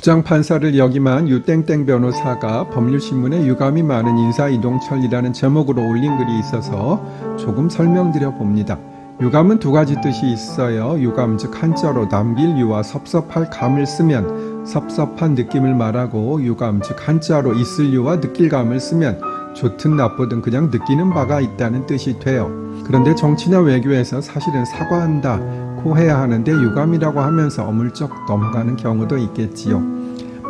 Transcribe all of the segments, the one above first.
부장판사를 역임한 유땡땡 변호사가 법률신문에 유감이 많은 인사이동철이라는 제목으로 올린 글이 있어서 조금 설명드려 봅니다. 유감은 두 가지 뜻이 있어요. 유감 즉 한자로 남길 유와 섭섭할 감을 쓰면 섭섭한 느낌을 말하고, 유감 즉 한자로 있을 유와 느낄 감을 쓰면 좋든 나쁘든 그냥 느끼는 바가 있다는 뜻이 돼요. 그런데 정치나 외교에서 사실은 사과한다 고 해야 하는데 유감이라고 하면서 어물쩍 넘어가는 경우도 있겠지요.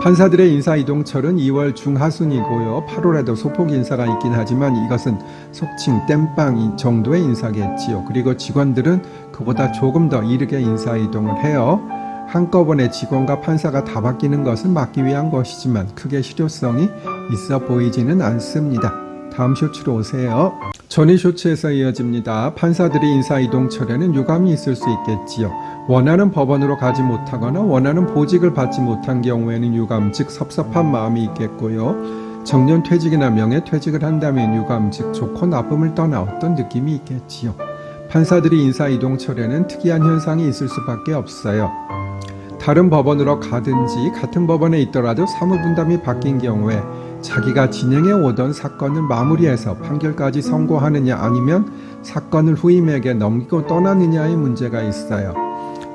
판사들의 인사이동철은 2월 중하순이고요. 8월에도 소폭 인사가 있긴 하지만 이것은 속칭 땜빵 정도의 인사겠지요. 그리고 직원들은 그보다 조금 더 이르게 인사이동을 해요. 한꺼번에 직원과 판사가 다 바뀌는 것은 막기 위한 것이지만 크게 실효성이 있어 보이지는 않습니다. 다음 쇼츠로 오세요. 전위 쇼츠에서 이어집니다. 판사들의 인사이동철에는 유감이 있을 수 있겠지요. 원하는 법원으로 가지 못하거나 원하는 보직을 받지 못한 경우에는 유감 즉 섭섭한 마음이 있겠고요. 정년퇴직이나 명예퇴직을 한다면 유감 즉 좋고 나쁨을 떠나 어떤 느낌이 있겠지요. 판사들이 인사이동철에는 특이한 현상이 있을 수밖에 없어요. 다른 법원으로 가든지 같은 법원에 있더라도 사무분담이 바뀐 경우에 자기가 진행해 오던 사건을 마무리해서 판결까지 선고하느냐 아니면 사건을 후임에게 넘기고 떠나느냐의 문제가 있어요.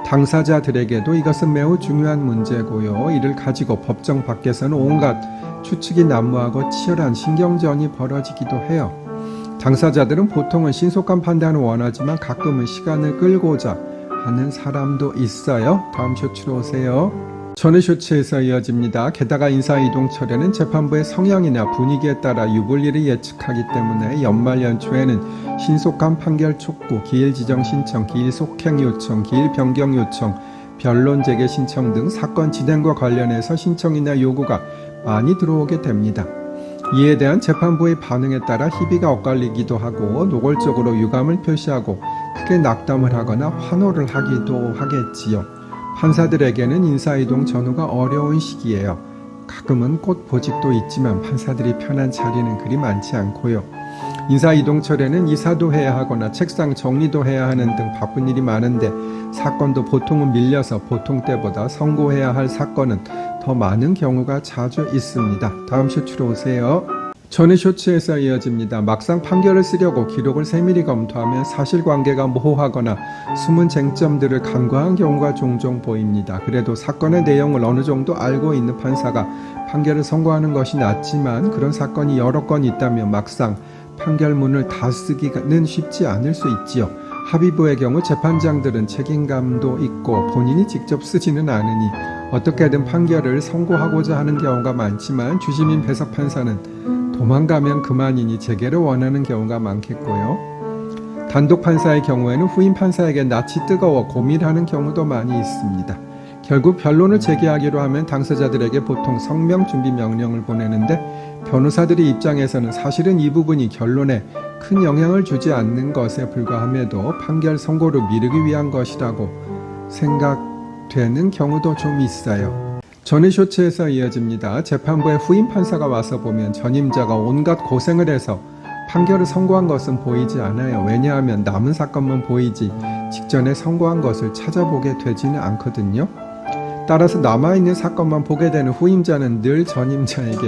당사자들에게도 이것은 매우 중요한 문제고요. 이를 가지고 법정 밖에서는 온갖 추측이 난무하고 치열한 신경전이 벌어지기도 해요. 당사자들은 보통은 신속한 판단을 원하지만 가끔은 시간을 끌고자 하는 사람도 있어요. 다음 쇼츠로 오세요. 전후 쇼츠에서 이어집니다. 게다가 인사이동철에는 재판부의 성향이나 분위기에 따라 유불리를 예측하기 때문에 연말 연초에는 신속한 판결 촉구, 기일 지정 신청, 기일 속행 요청, 기일 변경 요청, 변론 재개 신청 등 사건 진행과 관련해서 신청이나 요구가 많이 들어오게 됩니다. 이에 대한 재판부의 반응에 따라 희비가 엇갈리기도 하고 노골적으로 유감을 표시하고 크게 낙담을 하거나 환호를 하기도 하겠지요. 판사들에게는 인사이동 전후가 어려운 시기예요. 가끔은 꽃보직도 있지만 판사들이 편한 자리는 그리 많지 않고요. 인사이동철에는 이사도 해야 하거나 책상 정리도 해야 하는 등 바쁜 일이 많은데 사건도 보통은 밀려서 보통 때보다 선고해야 할 사건은 더 많은 경우가 자주 있습니다. 다음 쇼츠로 오세요. 전후 쇼츠에서 이어집니다. 막상 판결을 쓰려고 기록을 세밀히 검토하면 사실관계가 모호하거나 숨은 쟁점들을 간과한 경우가 종종 보입니다. 그래도 사건의 내용을 어느 정도 알고 있는 판사가 판결을 선고하는 것이 낫지만 그런 사건이 여러 건 있다면 막상 판결문을 다 쓰기는 쉽지 않을 수 있지요. 합의부의 경우 재판장들은 책임감도 있고 본인이 직접 쓰지는 않으니 어떻게든 판결을 선고하고자 하는 경우가 많지만 주심인 배석판사는 도망가면 그만이니 재개를 원하는 경우가 많겠고요. 단독 판사의 경우에는 후임 판사에게 낯이 뜨거워 고민하는 경우도 많이 있습니다. 결국 변론을 재개하기로 하면 당사자들에게 보통 성명 준비 명령을 보내는데 변호사들의 입장에서는 사실은 이 부분이 결론에 큰 영향을 주지 않는 것에 불과함에도 판결 선고를 미루기 위한 것이라고 생각되는 경우도 좀 있어요. 전후 쇼츠에서 이어집니다. 재판부에 후임 판사가 와서 보면 전임자가 온갖 고생을 해서 판결을 선고한 것은 보이지 않아요. 왜냐하면 남은 사건만 보이지 직전에 선고한 것을 찾아보게 되지는 않거든요. 따라서 남아있는 사건만 보게 되는 후임자는 늘 전임자에게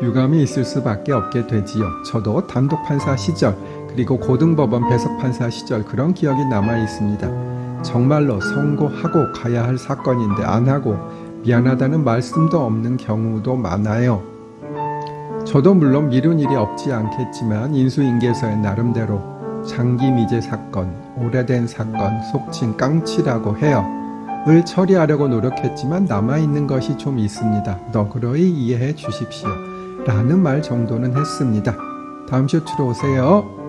유감이 있을 수밖에 없게 되지요. 저도 단독 판사 시절 그리고 고등법원 배석판사 시절 그런 기억이 남아 있습니다. 정말로 선고하고 가야 할 사건인데 안 하고 미안하다는 말씀도 없는 경우도 많아요. 저도 물론 미룬 일이 없지 않겠지만 인수인계서의 나름대로 장기 미제 사건, 오래된 사건, 속칭 깡치라고 해요. 을 처리하려고 노력했지만 남아있는 것이 좀 있습니다. 너그러이 이해해 주십시오. 라는 말 정도는 했습니다. 다음 쇼츠로 오세요.